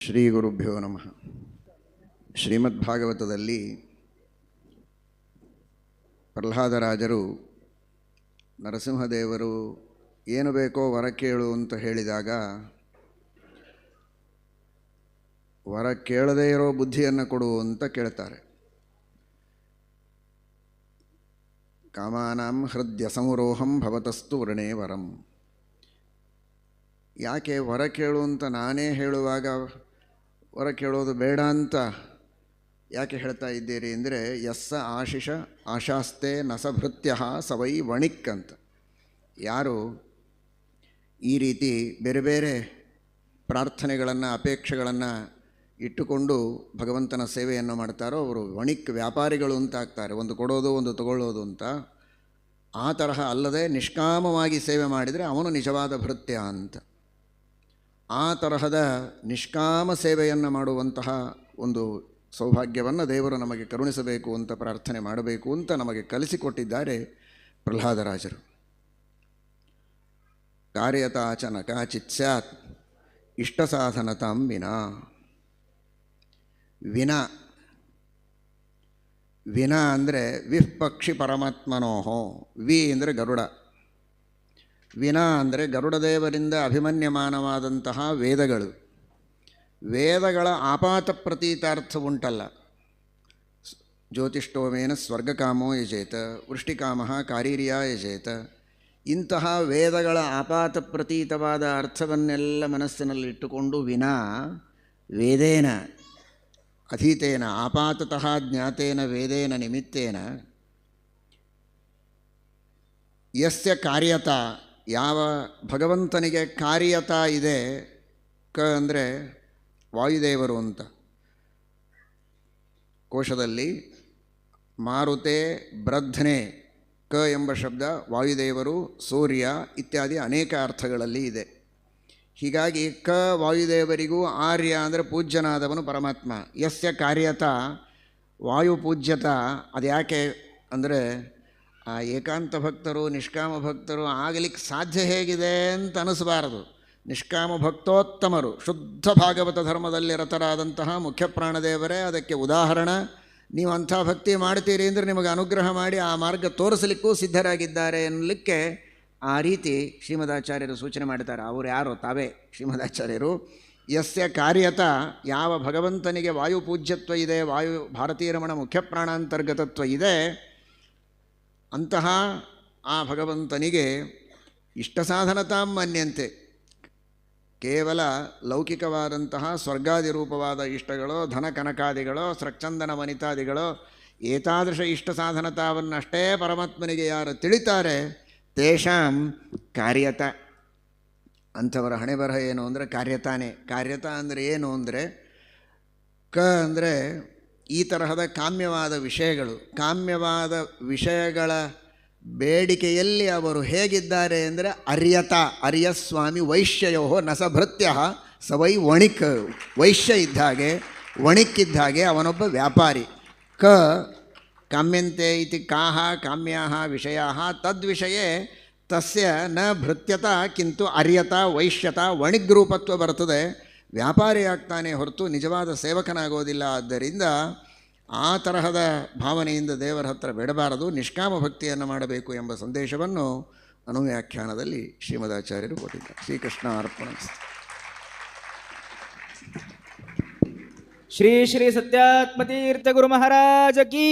ಶ್ರೀ ಗುರುಭ್ಯೋ ನಮಃ. ಶ್ರೀಮದ್ಭಾಗವತದಲ್ಲಿ ಪ್ರಹ್ಲಾದರಾಜರು ನರಸಿಂಹದೇವರು ಏನು ಬೇಕೋ ವರ ಕೇಳು ಅಂತ ಹೇಳಿದಾಗ ವರ ಕೇಳದೇ ಇರೋ ಬುದ್ಧಿಯನ್ನು ಕೊಡು ಅಂತ ಕೇಳ್ತಾರೆ. ಕಾಮಾನಾಂ ಹೃದಯ ಸಂರೋಹಂ ಭವತಸ್ತು ವೃಣೇ ವರಂ. ಯಾಕೆ ವರ ಕೇಳು ಅಂತ ನಾನೇ ಹೇಳುವಾಗ ವರ ಕೇಳೋದು ಬೇಡ ಅಂತ ಯಾಕೆ ಹೇಳ್ತಾ ಇದ್ದೀರಿ ಅಂದರೆ, ಯಸ್ಸ ಆಶಿಷ ಆಶಾಸ್ತೆ ನಸಭೃತ್ಯ ಸವೈ ವಣಿಕ್ ಅಂತ. ಯಾರು ಈ ರೀತಿ ಬೇರೆ ಬೇರೆ ಪ್ರಾರ್ಥನೆಗಳನ್ನು ಅಪೇಕ್ಷೆಗಳನ್ನು ಇಟ್ಟುಕೊಂಡು ಭಗವಂತನ ಸೇವೆಯನ್ನು ಮಾಡ್ತಾರೋ ಅವರು ವಣಿಕ್ ವ್ಯಾಪಾರಿಗಳು ಅಂತ ಆಗ್ತಾರೆ. ಒಂದು ಕೊಡೋದು ಒಂದು ತಗೊಳ್ಳೋದು ಅಂತ. ಆ ತರಹ ಅಲ್ಲದೆ ನಿಷ್ಕಾಮವಾಗಿ ಸೇವೆ ಮಾಡಿದರೆ ಅವನು ನಿಜವಾದ ಭೃತ್ಯ ಅಂತ. ಆ ತರಹದ ನಿಷ್ಕಾಮ ಸೇವೆಯನ್ನು ಮಾಡುವಂತಹ ಒಂದು ಸೌಭಾಗ್ಯವನ್ನು ದೇವರು ನಮಗೆ ಕರುಣಿಸಬೇಕು ಅಂತ ಪ್ರಾರ್ಥನೆ ಮಾಡಬೇಕು ಅಂತ ನಮಗೆ ಕಲಿಸಿಕೊಟ್ಟಿದ್ದಾರೆ ಪ್ರಹ್ಲಾದರಾಜರು. ಕಾರ್ಯತಾಚ ನ ಕಾಚಿತ್ ಸ್ಯಾತ್ ಇಷ್ಟ ಸಾಧನತಾಂ ವಿನಾ. ವಿನ ಅಂದರೆ ವಿಫ್ ಪಕ್ಷಿ ಪರಮಾತ್ಮನೋಹೋ. ವಿ ಅಂದರೆ ಗರುಡ. ವಿನ ಅಂದರೆ ಗರುಡದೇವರಿಂದ ಅಭಿಮನ್ಯಮಾನವಾದಂತಹ ವೇದಗಳು. ವೇದಗಳ ಆಪಾತ ಪ್ರತೀತಾರ್ಥ ಉಂಟಲ್ಲ. ಜ್ಯೋತಿಷ್ಠೋಮೇನ ಸ್ವರ್ಗಕಾಮೋ ಯಜೇತ ವೃಷ್ಟಿಕಾಮ ಕಾರೀರ್ಯ ಯಜೇತ. ಇಂತಹ ವೇದಗಳ ಆಪಾತ ಪ್ರತೀತವಾದ ಅರ್ಥವನ್ನೆಲ್ಲ ಮನಸ್ಸಿನಲ್ಲಿಟ್ಟುಕೊಂಡು ವಿನಾ ವೇದೇನ ಅಧೀತೇನ ಆಪಾತತಃ ಜ್ಞಾತೇನ ವೇದೇನ ನಿಮಿತ್ತೇನ ಯಸ್ಯ ಕಾರ್ಯತ, ಯಾವ ಭಗವಂತನಿಗೆ ಕಾರ್ಯತ ಇದೆ. ಕ ಅಂದರೆ ವಾಯುದೇವರು ಅಂತ. ಕೋಶದಲ್ಲಿ ಮಾರುತೆ ಬ್ರಧ್ನೆ ಕ ಎಂಬ ಶಬ್ದ ವಾಯುದೇವರು, ಸೂರ್ಯ ಇತ್ಯಾದಿ ಅನೇಕ ಅರ್ಥಗಳಲ್ಲಿ ಇದೆ. ಹೀಗಾಗಿ ಕ ವಾಯುದೇವರಿಗೂ, ಆರ್ಯ ಅಂದರೆ ಪೂಜ್ಯನಾದವನು ಪರಮಾತ್ಮ. ಯಸ್ಯ ಕಾರ್ಯತ ವಾಯು ಪೂಜ್ಯತ. ಅದು ಯಾಕೆ ಅಂದರೆ ಆ ಏಕಾಂತ ಭಕ್ತರು ನಿಷ್ಕಾಮ ಭಕ್ತರು ಆಗಲಿಕ್ಕೆ ಸಾಧ್ಯ ಹೇಗಿದೆ ಅಂತ ಅನಿಸಬಾರದು. ನಿಷ್ಕಾಮ ಭಕ್ತೋತ್ತಮರು, ಶುದ್ಧ ಭಾಗವತ ಧರ್ಮದಲ್ಲಿ ರತರಾದಂತಹ ಮುಖ್ಯ ಪ್ರಾಣದೇವರೇ ಅದಕ್ಕೆ ಉದಾಹರಣೆ. ನೀವು ಅಂಥ ಭಕ್ತಿ ಮಾಡ್ತೀರಿ ಅಂದರೆ ನಿಮಗೆ ಅನುಗ್ರಹ ಮಾಡಿ ಆ ಮಾರ್ಗ ತೋರಿಸಲಿಕ್ಕೂ ಸಿದ್ಧರಾಗಿದ್ದಾರೆ ಎನ್ನಲಿಕ್ಕೆ ಆ ರೀತಿ ಶ್ರೀಮದಾಚಾರ್ಯರು ಸೂಚನೆ ಮಾಡಿದ್ದಾರೆ. ಅವರು ಯಾರೋ ತಾವೇ ಶ್ರೀಮದಾಚಾರ್ಯರು. ಯಸ್ಯ ಕಾರ್ಯತ, ಯಾವ ಭಗವಂತನಿಗೆ ವಾಯು ಪೂಜ್ಯತ್ವ ಇದೆ, ವಾಯು ಭಾರತೀಯ ರಮಣ ಮುಖ್ಯ ಪ್ರಾಣಾಂತರ್ಗತತ್ವ ಇದೆ, ಅಂತಹ ಆ ಭಗವಂತನಿಗೆ ಇಷ್ಟ ಸಾಧನತಾಂ ಮನ್ಯಂತೆ. ಕೇವಲ ಲೌಕಿಕವಾದಂತಹ ಸ್ವರ್ಗಾದಿ ರೂಪವಾದ ಇಷ್ಟಗಳೋ, ಧನ ಕನಕಾದಿಗಳೋ, ಸೃಕ್ಚಂದನ ವನಿತಾದಿಗಳೋ, ಏತಾದೃಶ ಇಷ್ಟ ಸಾಧನತಾವನ್ನಷ್ಟೇ ಪರಮಾತ್ಮನಿಗೆ ಯಾರು ತಿಳಿತಾರೆ, ತೇಷಾಂ ಕಾರ್ಯತ. ಅಂಥವರ ಹಣೆ ಬರಹ ಏನು ಅಂದರೆ ಕಾರ್ಯತಾನೇ. ಕಾರ್ಯತ ಅಂದರೆ ಏನು ಅಂದರೆ, ಕ ಅಂದರೆ ಈ ತರಹದ ಕಾಮ್ಯವಾದ ವಿಷಯಗಳು. ಕಾಮ್ಯವಾದ ವಿಷಯಗಳ ಬೇಡಿಕೆಯಲ್ಲಿ ಅವರು ಹೇಗಿದ್ದಾರೆ ಅಂದರೆ ಅರ್ಯತ. ಅರ್ಯಸ್ವಾಮಿ ವೈಶ್ಯಯೋ ನಸಭೃತ್ಯ ಸವೈ ವಣಿಕ್. ವೈಶ್ಯ ಇದ್ದಾಗೆ, ವಣಿಕ್ಕಿದ್ದಾಗೆ ಅವನೊಬ್ಬ ವ್ಯಾಪಾರಿ. ಕ ಕಾಮ್ಯಂತೆ ಇತಿ ಕಾಹ ಕಾಮ್ಯಾಹ ವಿಷಯಾಹ ತದ್ವಿಷಯೇ ತಸ್ಯ ನ ಭೃತ್ಯತ ಕಿಂತು ಅರ್ಯತ ವೈಶ್ಯತ ವಣಿಗ್ರೂಪತ್ವ ಬರ್ತದೆ. ವ್ಯಾಪಾರಿ ಆಗ್ತಾನೆ ಹೊರತು ನಿಜವಾದ ಸೇವಕನಾಗೋದಿಲ್ಲ. ಆದ್ದರಿಂದ ಆ ತರಹದ ಭಾವನೆಯಿಂದ ದೇವರ ಹತ್ರ ಬೇಡಬಾರದು, ನಿಷ್ಕಾಮ ಭಕ್ತಿಯನ್ನು ಮಾಡಬೇಕು ಎಂಬ ಸಂದೇಶವನ್ನು ಅನುವ್ಯಾಖ್ಯಾನದಲ್ಲಿ ಶ್ರೀಮದಾಚಾರ್ಯರು ಕೊಟ್ಟಿದ್ದಾರೆ. ಶ್ರೀಕೃಷ್ಣ ಅರ್ಪಣಮಸ್ತು. ಶ್ರೀ ಶ್ರೀ ಸತ್ಯಾತ್ಮತೀರ್ಥ ಗುರು ಮಹಾರಾಜ ಕೀ.